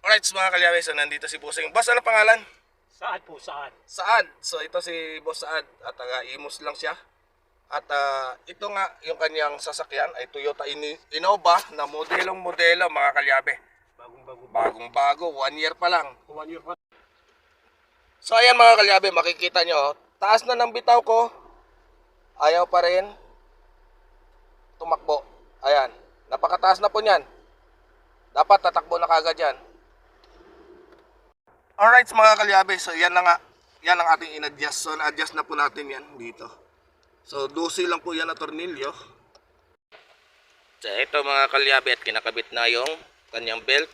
Alright, mga kalyabe, so nandito si Bossing. Boss, ano pangalan? Saan po, saan? Saad. So ito si Boss Saad at taga-Imus lang siya. At ito nga yung kanyang sasakyan ay Toyota Innova na modelong-modelo, mga kalyabe. Bagong-bago. Bagong-bago, 1 year pa lang. 1 year pa. So ayan mga kalyabe, makikita nyo, taas na ng bitaw ko. Ayaw pa rin tumakbo. Ayan, napakataas na po niyan. Dapat tatakbo na kagad yan. Alright mga kalyabe, so yan na nga. Yan ang ating in-adjust. So na-adjust na po natin yan dito. So 12 lang po yan na tornilyo. So ito mga kalyabe, at kinakabit na yung kanyang belt.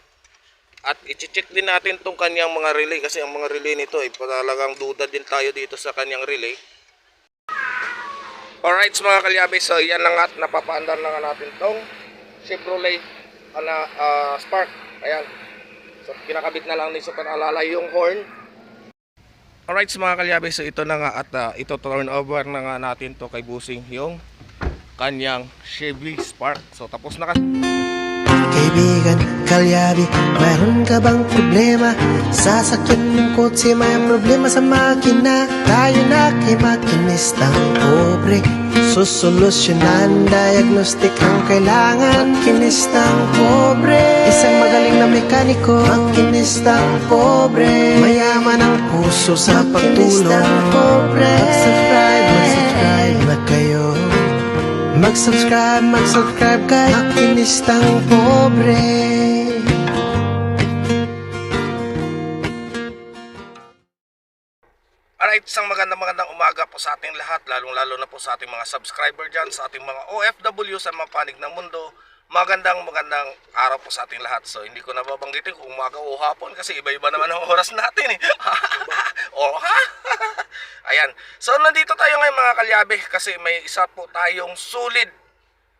At i-check din natin tong kanyang mga relay, kasi ang mga relay nito ay talagang duda din tayo dito sa kanyang relay. Alright mga kalyabe, so yan na nga, napapaandar na nga natin tong Chevrolet Spark. Ayan. So kinakabit na lang din sa panalala yung horn. Alright mga kalyabe, so ito na nga, at ito turn over na nga natin to kay Busing yung kanyang Chevy Spark. So tapos na kasi. Kaibigan, kalyabi, mayroon ka bang problema? Sasakyan yung kotse, may problema sa makina. Tayo na kay makinistang pobre, susolusyonan, diagnostic ang kailangan. Makinistang pobre, isang magaling na mekaniko. Makinistang pobre, mayaman ang puso sa pagtulong. Mag-subscribe na kayo. Mag-subscribe kay Makinistang Pobre. Alright, isang magandang umaga po sa ating lahat, lalong-lalo na po sa ating mga subscriber dyan, sa ating mga OFW sa mga panig ng mundo. Magandang araw po sa ating lahat. So hindi ko nababanggitin kung umaga o hapon kasi iba-iba naman ang oras natin eh. Oh, ha? Ayan. So nandito tayo ngayon mga kalyabe kasi may isa po tayong solid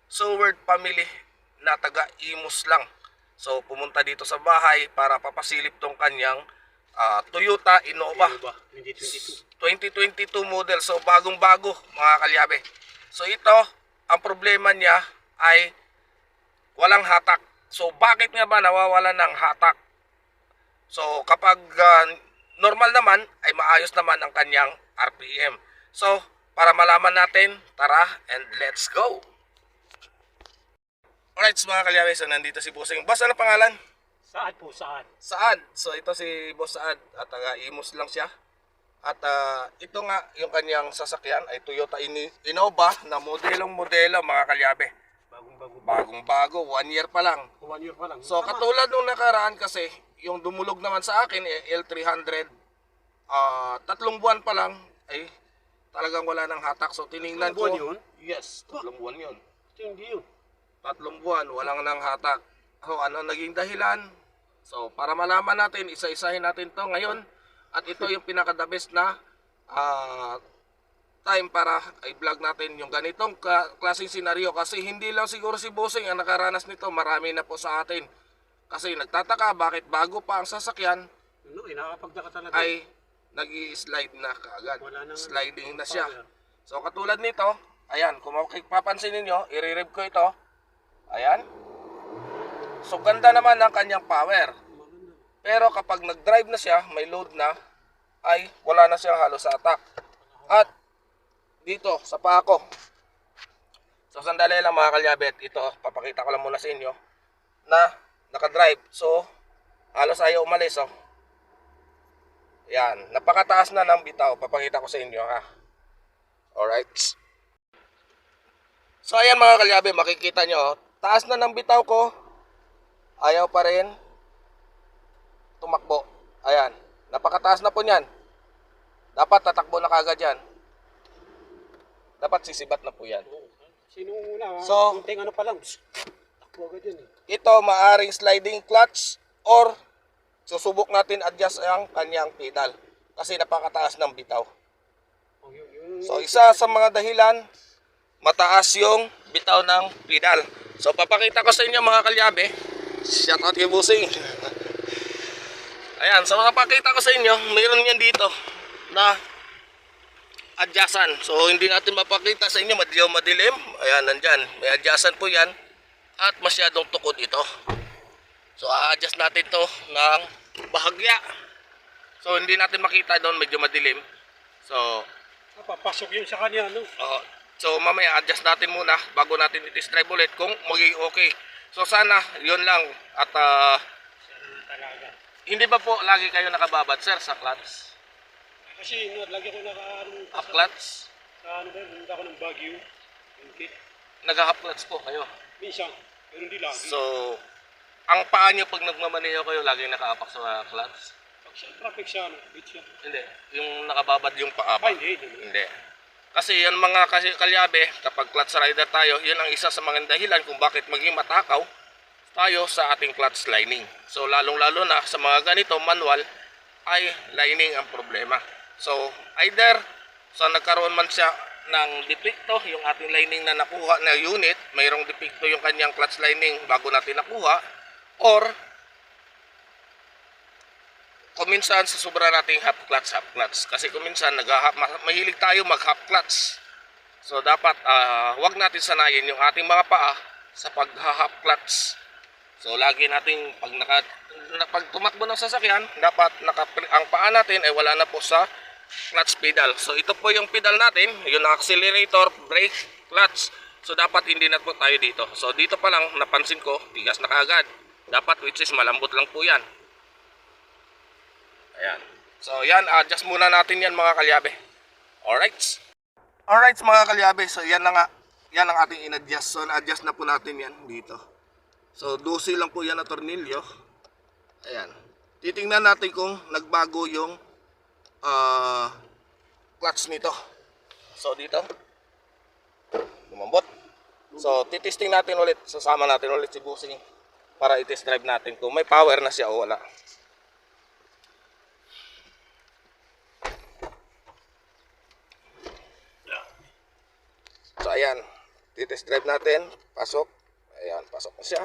Seward family na taga-Imus lang. So pumunta dito sa bahay para papasilip tong kanyang Toyota Innova 2022 model. So bagong-bago mga kalyabe. So ito, ang problema niya ay walang hatak. So bakit nga ba nawawalan ng hatak? So kapag normal naman ay maayos naman ang kanyang RPM. So para malaman natin, tara and let's go. Alright mga kalyabe, so nandito si Bossing. Boss, ano pangalan? Saan po, saan? Saad. So ito si Boss Saad at taga-Imus lang siya. At ito nga yung kanyang sasakyan ay Toyota Innova na modelong-modelo, mga kalyabe. Bagong-bago. Bagong-bago, 1 year pa lang. 1 year pa lang. So katulad nung nakaraan kasi, yung dumulog naman sa akin L300, 3 buwan pa lang ay talagang wala ng hatak. So tiningnan ko. 3 buwan yun? Yes, 3 buwan yun. Hindi yun. 3 buwan, walang nang hatak. So ano naging dahilan? So para malaman natin, isa-isahin natin to ngayon. At ito yung pinaka-the best na time para i-vlog natin yung ganitong klaseng senaryo. Kasi hindi lang siguro si Bossing ang nakaranas nito, marami na po sa atin. Kasi nagtataka bakit bago pa ang sasakyan Ano, nakakapagtaka talaga. ay nag-i-slide na kaagad. Sliding na siya. Power. So katulad nito, ayan, kung mapapansin ninyo, i-rev ko ito. Ayan. So ganda naman ang kanyang power. Pero kapag nag-drive na siya, may load na, ay wala na siyang halos hatak. At dito sa paa ko. So sandali lang mga kalyabet, ito papakita ko lang muna sa inyo na naka-drive. So halos ayaw umalis oh. Yan, napakataas na ng bitaw. Papakita ko sa inyo ha. Alright. So ayan mga kalyabe, makikita nyo, taas na ng bitaw ko. Ayaw pa rin tumakbo. Ayan, napakataas na po niyan. Dapat tatakbo na kagad yan. Dapat sisibat na po yan. Sino muna? So, kunting ano pa lang. Takbo agad yun eh. ito maaring sliding clutch or susubok natin adjust ang kanyang pedal kasi napakataas ng bitaw. So isa sa mga dahilan, mataas yung bitaw ng pedal. So papakita ko sa inyo mga kalyabe. Shout out kay Bossing. Ayan, so papakita ko sa inyo, mayroon yan dito na adjustan. So hindi natin mapakita sa inyo, madilim. Ayan, nandyan. May adjustan po yan. At masyadong tukod ito. So a-adjust natin to ng bahagya. So hindi natin makita doon, medyo madilim. So Papasok yun sa kanya, no? so mamaya adjust natin muna bago natin i-test drive ulit kung magiging okay. So sana yun lang at Talaga. hindi ba po lagi kayo nakababad sir sa clutch? Kasi lagi ko Half clutch? sa ano ba, nunda ko ng Baguio. Okay. Nag-half clutch po kayo. Minsan, pero hindi lagi. So ang paa nyo pag nagmamaneho kayo laging nakaapak sa clutch? Pag siya, traffic siya, no? Beat siya. Hindi, yung nakababad yung paa pa. Ay, hindi. Hindi. Kasi yan mga kalyabe, kapag clutch rider tayo, yun ang isa sa mga dahilan kung bakit maging matakaw tayo sa ating clutch lining. So lalong-lalo na sa mga ganito manual ay lining ang problema. So either sa nagkaroon man siya ng depekto, yung ating lining na nakuha na unit, mayroong depekto yung kanyang clutch lining bago natin nakuha, or kuminsan sa sobra nating half clutch. Kasi kuminsan mahilig tayo mag half clutch. So dapat wag natin sanayin yung ating mga paa sa pag half clutch. So lagi nating pag tumakbo ng sasakyan, dapat ang paa natin ay wala na po sa clutch pedal. So ito po yung pedal natin, yung accelerator, brake, clutch. So dapat hindi na po tayo dito. So dito pa lang napansin ko, tigas na kaagad. Dapat which is malambot lang po yan. Ayan. So yan, adjust muna natin yan mga kalyabe. Alright. Alright mga kalyabe, so yan na nga. Yan ang ating in-adjust. So na-adjust na po natin yan dito. So 12 lang po yan na tornilyo. Ayan. Titingnan natin kung nagbago yung clutch nito. So dito. Lumambot. So titesting natin ulit. Sasama natin ulit si Busing para i-test drive natin kung may power na siya o wala. So ayan, titest drive natin, pasok. Ayan, pasok na siya.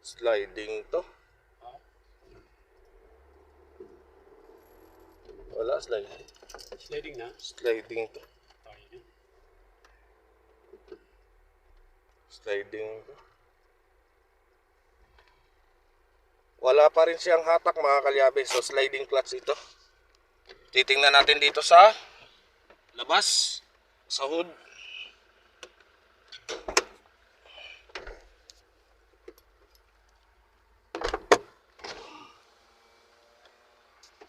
Sliding to. Wala, sliding. Sliding na. Sliding to. Ayun. Sliding to. Wala pa rin siyang hatak mga kalyabe. So sliding clutch ito. Titingnan natin dito sa labas, sa hood.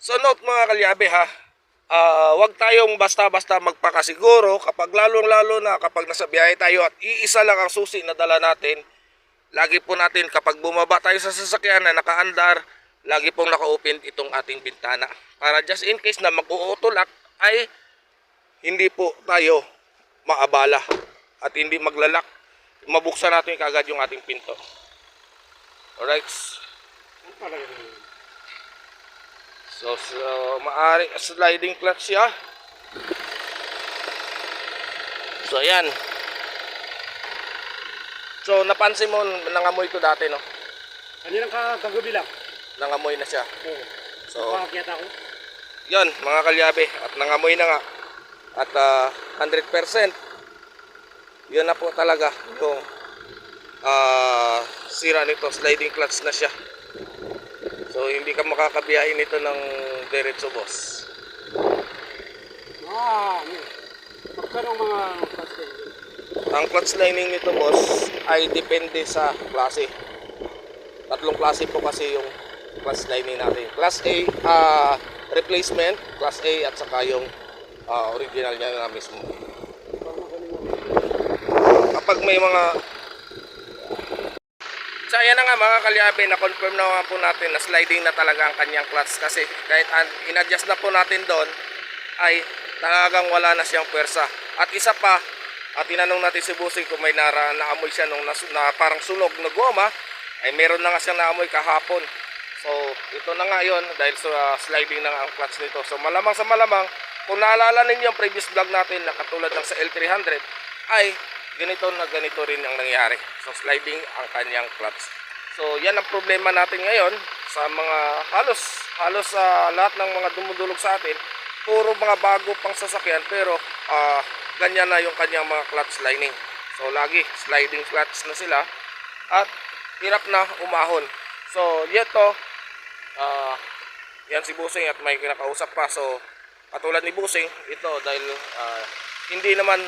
So note mga kalyabe ha, wag tayong basta-basta magpakasiguro kapag lalong-lalo na kapag nasa biyahe tayo at iisa lang ang susi na dala natin. Lagi po natin kapag bumaba tayo sa sasakyan na nakaandar, lagi pong naka-open itong ating bintana. Para just in case na mag-uutulak ay hindi po tayo maabala at hindi maglalak. Mabuksan natin kagad yung ating pinto. Alright. Ano pala yun? So maaari sliding clutch siya. So ayan. So napansin mo nangamoy to dati no? Kanina kagabi lang. Nangamoy na siya. Oo. So Pakakyat ako. yon mga kalyabe at nangamoy na nga. At 100% yun na po talaga yung sira nito, sliding clutch na siya. So hindi ka makakabiyahin nito ng diretso boss. Ano? Magkano mga clutch? Ang clutch lining nito boss ay depende sa klase. Tatlong klase po kasi yung clutch lining natin. Class A replacement, Class A at saka yung original niya na mismo. Kapag may mga so ayan na nga mga kalyabe, na-confirm na nga po natin na sliding na talaga ang kanyang clutch kasi kahit in-adjust na po natin doon ay talagang wala na siyang pwersa. At isa pa, tinanong natin si Busing kung may naamoy siya nung na parang sunog na goma, ay meron na nga siyang naamoy kahapon. So ito na nga yun dahil sa sliding na nga ang clutch nito. So malamang sa malamang, kung naalala ninyo yung previous vlog natin na katulad ng sa L300 ay ganito rin ang nangyari. So sliding ang kanyang clutch. So yan ang problema natin ngayon sa mga halos lahat ng mga dumudulog sa atin. Puro mga bago pang sasakyan pero ganyan na yung kanyang mga clutch lining. So lagi sliding clutch na sila at hirap na umahon. So ito, yan si Busing at may kinakausap pa. So katulad ni Busing, ito dahil hindi naman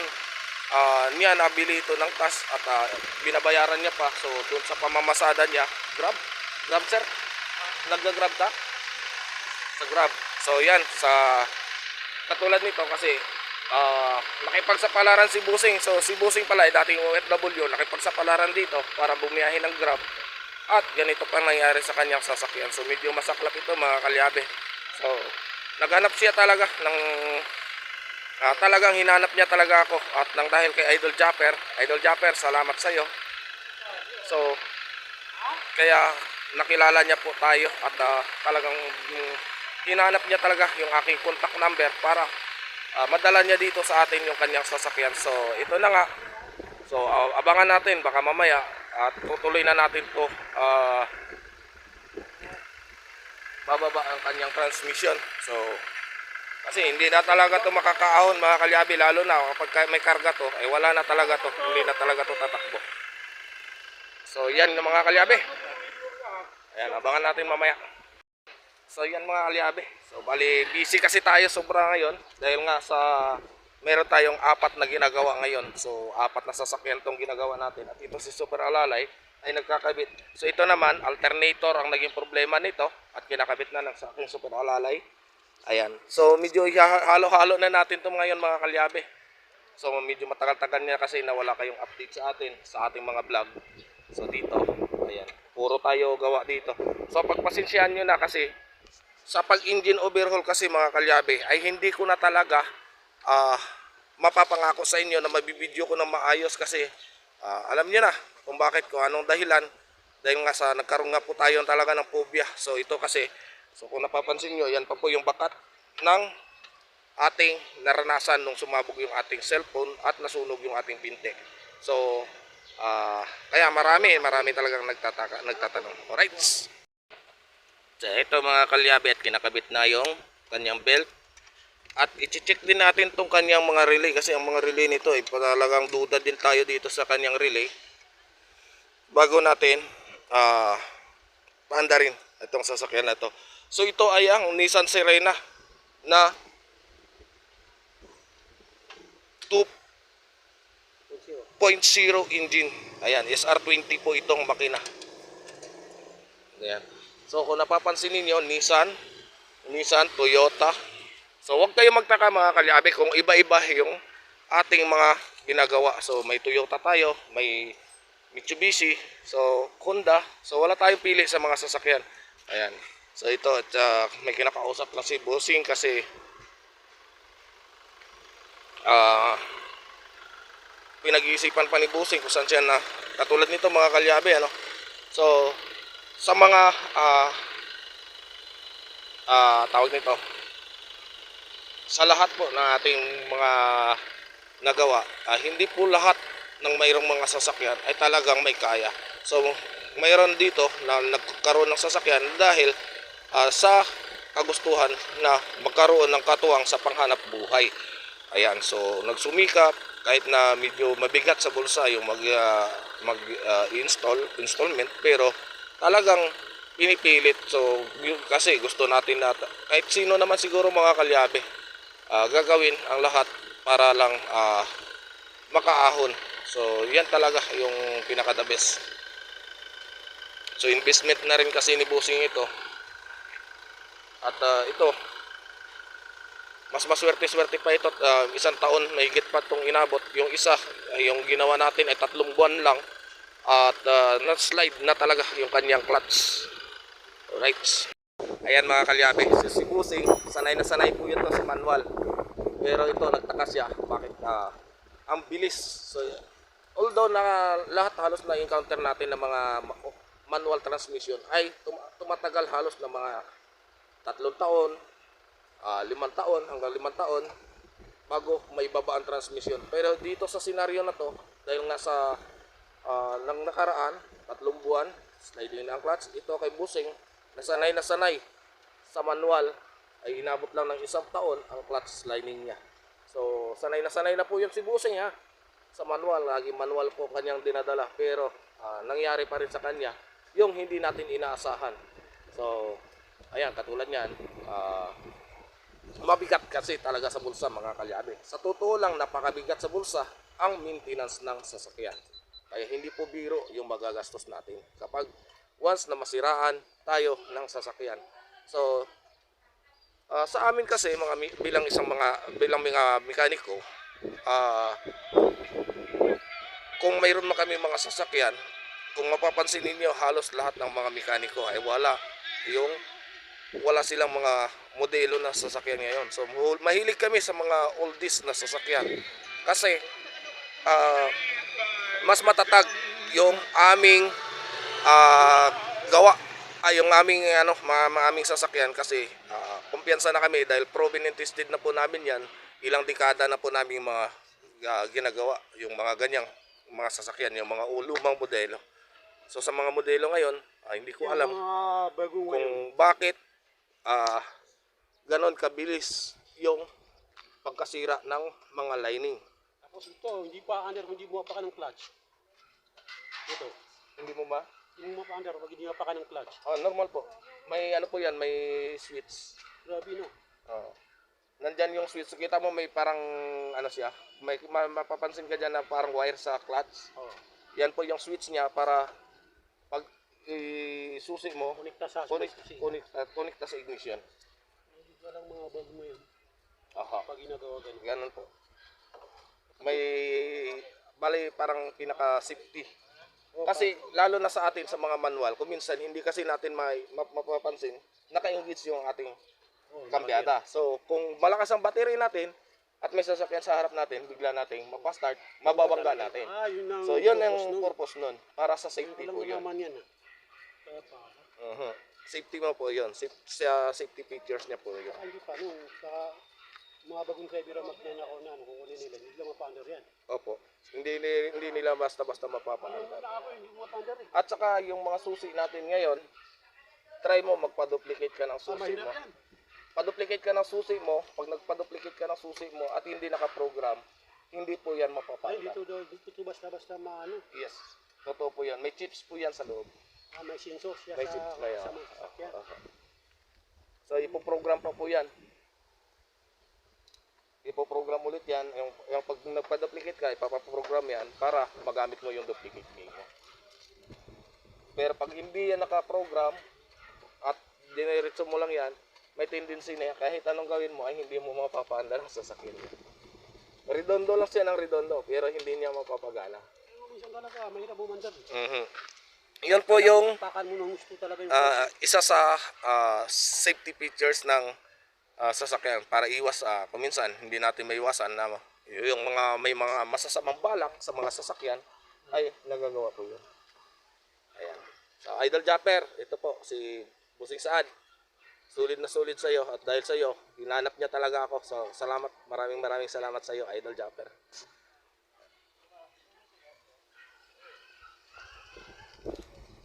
niya nabili ito ng tas at binabayaran niya pa. So doon sa pamamasada niya, Grab sir, nagga-Grab ka? Sa Grab. So yan, sa katulad nito kasi nakipagsapalaran si Busing. So si Busing pala ay dating OFW, nakipagsapalaran dito para bumiyahin ng Grab. At ganito pa nangyari sa kanyang sasakyan. So medyo masaklap ito mga kalyabe. So naghanap siya talaga ng talagang hinanap niya talaga ako. At nang dahil kay Idol Japper, salamat sa iyo. So kaya nakilala niya po tayo at talagang hinanap niya talaga yung aking contact number para madala niya dito sa atin yung kanyang sasakyan. So ito na nga. So abangan natin, baka mamaya at tutuloy na natin to, bababa ang kanyang transmission. So kasi hindi na talaga to makakaahon mga kalyabi, lalo na kapag may karga to ay wala na talaga to, hindi na talaga to tatakbo. So yan mga kalyabi, ayan, abangan natin mamaya. So yan mga kalyabi, so bali busy kasi tayo sobra ngayon dahil nga sa meron tayong 4 na ginagawa ngayon. So 4 na sasakyan tong ginagawa natin. At ito si Super Alalay ay nagkakabit. So ito naman, alternator ang naging problema nito at kinakabit na ng sa aking Super Alalay. Ayan. So medyo halo-halo na natin ito ngayon mga kalyabe. So medyo matagal-tagal niya kasi nawala kayong update sa atin, sa ating mga vlog. So dito, ayan, puro tayo gawa dito. So pagpasensyahan nyo na kasi sa pag-engine overhaul kasi mga kalyabe ay hindi ko na talaga mapapangako sa inyo na mabibideo ko ng maayos kasi alam niyo na kung bakit, ko anong dahilan, dahil nga sa nagkaroon nga po tayo talaga ng phobia. So ito kasi, so kung napapansin nyo, yan pa po yung bakat ng ating naranasan nung sumabog yung ating cellphone at nasunog yung ating pinte. So kaya marami talagang nagtatanong. Alright, so ito mga kalyabe, at kinakabit na yung kanyang belt. At i-check din natin tong kanyang mga relay kasi ang mga relay nito ay talagang duda din tayo dito sa kanyang relay bago natin paandarin itong sasakyan na to. So ito ay ang Nissan Sirena na 2.0 engine. Ayan, SR20 po itong makina. Ayan. So kung napapansin niyo, Nissan, Toyota. So huwag kayo magtaka mga kalyabe kung iba-iba yung ating mga ginagawa. So may Toyota tayo, may Mitsubishi, so Honda. So wala tayong pili sa mga sasakyan. Ayan. So ito, may kinakausap lang si Busing kasi pinag-iisipan pa ni Busing kung saan siya na katulad nito mga kalyabe, ano. So sa mga tawag nito, sa lahat po ng ating mga nagawa, hindi po lahat ng mayroong mga sasakyan ay talagang may kaya. So mayroon dito na nagkaroon ng sasakyan dahil sa kagustuhan na magkaroon ng katuwang sa panghanap buhay. Ayan, so nagsumikap kahit na medyo mabigat sa bulsa yung installment, pero talagang pinipilit. So kasi gusto natin na kahit sino naman siguro mga kalyabe, gagawin ang lahat para lang makaahon. So yan talaga yung pinaka the best. So investment na rin kasi ni Busing ito. At ito, mas maswerte-swerte pa ito. Isang taon mahigit pa itong inabot. Yung isa, yung ginawa natin ay 3 buwan lang. At na-slide na talaga yung kanyang clutch. Alright. Ayan mga kalyabe, si Busing, sanay na sanay po ito sa manual. Pero ito, nagtaka siya, bakit ang bilis. So, although na lahat halos na encounter natin ng mga manual transmission ay tumatagal halos ng mga 3 taon, 5 taon hanggang 5 taon bago may baba ang transmission. Pero dito sa senaryo na to, dahil nga sa nang nakaraan 3 buwan sliding na ang clutch, ito kay Busing na sanay sa manual ay inabot lang ng 1 taon ang clutch sliding niya. So sanay na po yung si Busing ha sa manual, lagi manual po kanyang dinadala. Pero nangyari pa rin sa kanya yung hindi natin inaasahan. So, ayan, katulad niyan, mabigat kasi talaga sa bulsa mga kalyabe. Sa totoo lang, napakabigat sa bulsa ang maintenance ng sasakyan. Kaya hindi po biro yung magagastos natin kapag once na masiraan tayo ng sasakyan. So, sa amin kasi bilang mga mekaniko, kung mayroon man kami mga sasakyan, kung mapapansin ninyo halos lahat ng mga mekaniko ay wala silang mga modelo na sasakyan ngayon. So mahilig kami sa mga oldies na sasakyan kasi mas matatag yung aming gawa yung aming aming sasakyan kasi kumpiyansa na kami dahil proven and tested na po namin yan. Ilang dekada na po namin mga ginagawa yung mga ganyang mga sasakyan, yung mga lumang modelo. So sa mga modelo ngayon, hindi ko alam Mga bagong kung bakit ganon kabilis yung pagkasira ng mga lining. Tapos ito, hindi pa under kung hindi mo pa ng clutch. Ito, Hindi mo ba? hindi mo pa under pag hindi pa ng clutch. Normal po. May ano po yan, may switch. Grabe no. Nandyan yung switch. Kita mo may parang ano siya. May mapapansin ka dyan na parang wire sa clutch. Oh. Yan po yung switch niya para pag susi mo, Konekta sa connect sa ignition. Hindi ka lang mga bag mo yun. Aha. Pag ginagawa ganun. Ganun po. May bali parang pinaka safety. Kasi lalo na sa atin sa mga manual, kung minsan hindi kasi natin mapapansin, naka-engage yung ating kambyada. So kung malakas ang battery natin at may sasakyan sa harap natin, bigla nating mapastart, mababangga natin. Yun ang So yun ang purpose nun, para sa safety Walang po yun. naman yan. Kaya pa. Safety mo po yun, safety features niya po yun. Hindi pa nung mga bagong driver ang magnanakaw na kung kunin nila, hindi lang mapa-under yan. Opo, hindi nila basta-basta mapapaandar. Ako hindi mo mapa-under eh. At saka yung mga susi natin ngayon, try mo magpa-duplicate ka ng susi Mahirap mo. yan. Pa-duplicate ka ng susi mo, pag nagpa-duplicate ka ng susi mo at hindi naka-program, hindi po yan Ay, mapapaandar. dito basta-basta maano. Yes, totoo po yan. May chips po yan sa loob. May sensor siya May chips na yan. sa mga sasakyan. So ipoprogram pa po yan. Ipoprogram ulit yan. Yung pag nagpa-duplicate ka, ipapaprogram yan para magamit mo yung duplicate key mo. Pero pag hindi yan naka-program at diniretso mo lang yan, may tendency na yan, kahit anong gawin mo ay hindi mo mapapaandar ang sasakyan. Redondo lang siya ng redondo, pero hindi niya mapapagana. Minsan talaga, mahirap bumandar. Yan po yung Pakan mo ng gusto talaga yung isa sa safety features ng sasakyan para iwas kung minsan hindi natin maiwasan na yung may mga masasamang balak sa mga sasakyan ay nagagawa po yun. Ayan. So, Idol Japper, ito po si Busing Saad. Sulit na sulit sa iyo at dahil sa iyo, hinanap niya talaga ako. So, salamat, maraming salamat sa iyo, Idol Japper.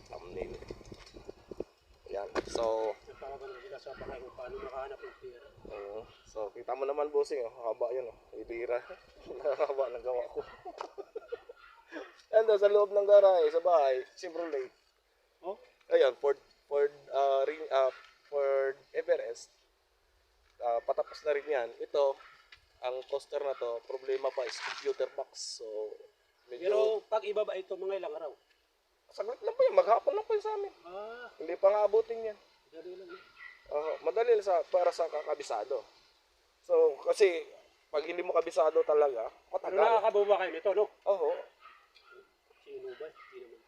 Thumbnail. Ayan. So, nagpapagano sila sa bahay kung paano makahanap ng pera. so kita mo naman bossing, haba yun, ibira. Haba ng gawa ko. Ando sa loob ng garahe, sa bahay, Chevrolet. Oh? Ayan, Ford Everest. Patapos na rin yan. Ito, ang coaster na to, problema pa is computer box. So, medyo... Pero pag ibaba ito, mga ilang araw. Saglit lang po yun, maghapon lang po yun sa amin. Hindi pa nga abutin yan. Dali lang. Madali para sa kakabisado. So, kasi pag hindi mo kabisado talaga, Pero matagal. nakakabawa kayo nito, no? Oo. Sino ba? Hindi naman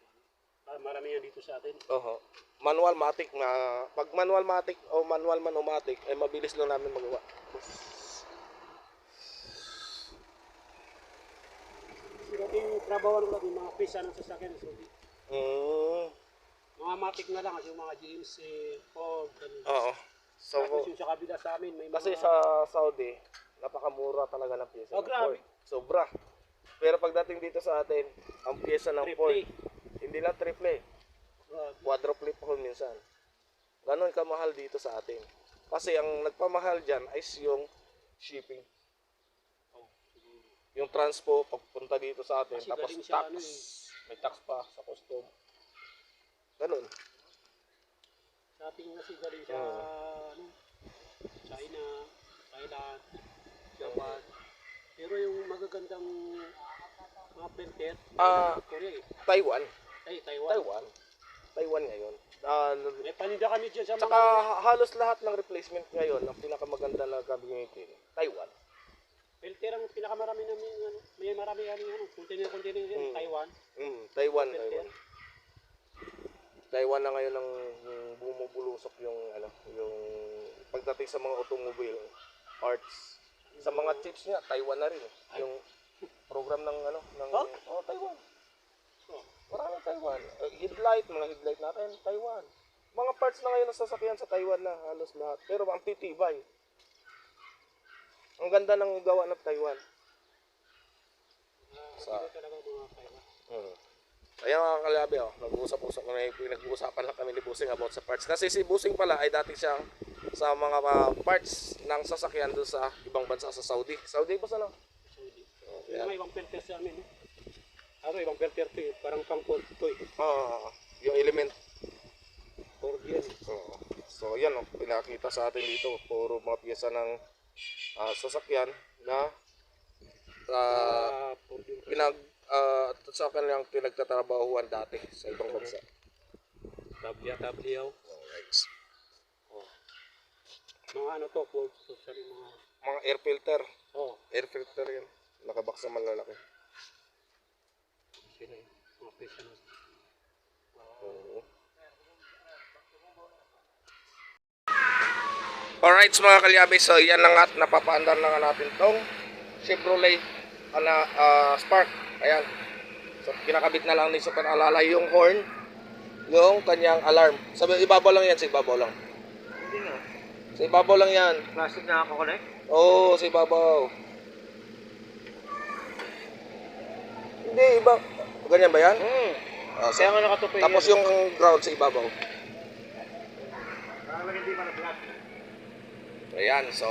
pa. Marami yan dito sa atin. Oo. Manual matic na pag manual matic o manual manomatic ay mabilis lang namin magawa. Sino yung trabaho ng mga pisa ng sasakyan. So, mga matik na lang kasi yung mga GMC, Ford, Oo. So, tapos yung sa kabila sa amin, may kasi mga... sa Saudi, napakamura talaga ng pyesa ng grabe. Ford. Sobra. Pero pagdating dito sa atin, ang pyesa ng Triple. Ford, hindi lang triple, Grabe. quadruple pa kung minsan. Ganon kamahal dito sa atin. Kasi ang nagpamahal dyan ay yung shipping. Yung transpo pagpunta dito sa atin, Kasi tapos galing siya, tax. May tax pa sa custom. Ganun. Shopping kasi galing sa ano, China, Thailand, Japan. Pero yung magagandang mga printer, Korea eh. Taiwan. Ay, Taiwan. Taiwan ngayon. May paninda kami dyan sa Tsaka halos lahat ng replacement ngayon, ang pinakamaganda na gamitin, Taiwan. filter ang pinakamarami namin, ano, may marami kami, ano, container yan, Taiwan. Taiwan. Taiwan na ngayon ang bumubulusok yung yung pagdating sa mga automobile parts. Sa mga chips niya, Taiwan na rin. Yung program ng Taiwan. Maraming Taiwan. Mga headlight natin, Taiwan. Mga parts na ngayon ng sasakyan sa Taiwan na halos lahat. Pero ang titibay. Ang ganda ng gawa ng Taiwan. Talaga mga Taiwan. Ayan mga kalabi, nag-uusapan lang kami ni Busing about sa parts. Kasi si Busing pala ay dati siyang sa mga parts ng sasakyan doon sa ibang bansa sa Saudi. Saudi ba sana? Saudi. Yung mga ibang filter sa amin, ibang filter to eh, parang pang-port to eh. Yung element. Port yan. So yan, pinakita sa atin dito. Puro mga piyesa ng sasakyan na sa kanilang pinagtatrabahuan dati sa ibang bansa. Tabliyaw. Alright. Mga ano to, Mga air filter. Air filter yan. Nakabaksa malalaki. Sila yun, mga pesa na. Alright mga kalyabe, so yan na nga, napapaandar na nga natin tong Chevrolet Spark. Ayan. So kinakabit na lang ni Super Alalay yung horn, yung kanyang alarm. Sabi ibabaw lang yan, sa ibabaw lang. Hindi nga. Sa ibabaw lang yan. Plastic na ako-connect? Oo, sa ibabaw. Hindi, iba. Ganyan ba yan? Kaya nga nakatupi yan. Tapos yung ground sa ibabaw. Parang hindi pa na-flat. Ayan, so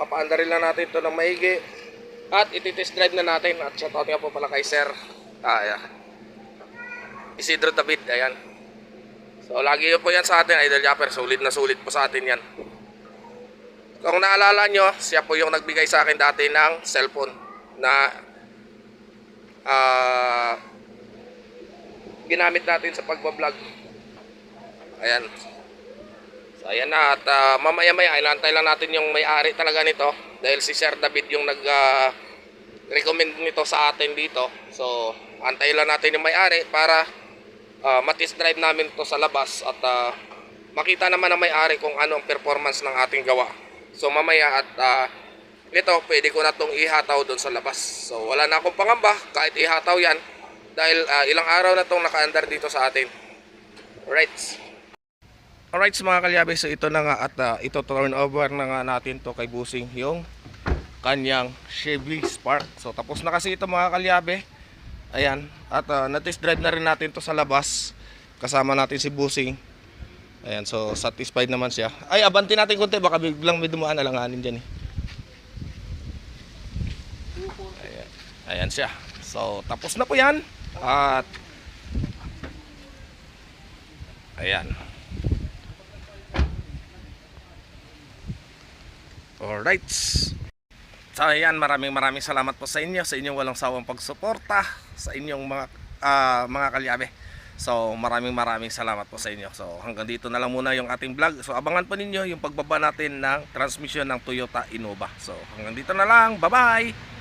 papaandarin lang natin ito ng maigi. At iti-test drive na natin. At shoutout nga po pala kay Sir Isidro David. Ayan. So lagi yun po yan sa atin, Idol Japper. Sulit na sulit po sa atin yan. Kung naalala nyo, siya po yung nagbigay sa akin dati ng cellphone na ginamit natin sa pagbablog. Ayan. So ayan na, at mamaya-maya ilantay lang natin yung may-ari talaga nito dahil si Sir David yung nag-recommend nito sa atin dito. So antay lang natin yung may-ari para matest drive namin to sa labas at makita naman ng may-ari kung ano ang performance ng ating gawa. So mamaya at ito pwede ko na itong ihataw doon sa labas. So wala na akong pangamba kahit ihataw yan dahil ilang araw na itong naka-andar dito sa atin. Alright mga kalyabe, so ito na nga at ito turn over na nga natin to kay Busing yung kanyang Chevy Spark. So tapos na kasi ito mga kalyabe. Ayan, at na-test drive na rin natin to sa labas. Kasama natin si Busing. Ayan, so satisfied naman siya. Ay, abanti natin konti, baka biglang may dumaan alanganin dyan eh. Ayan siya. So tapos na po yan. At ayan. Alright. So ayan, maraming salamat po sa inyo, sa inyong walang sawang pagsuporta sa inyong mga kalyabe. So maraming salamat po sa inyo. So hanggang dito na lang muna yung ating vlog. So abangan po ninyo yung pagbaba natin ng transmission ng Toyota Innova. So hanggang dito na lang. Bye bye.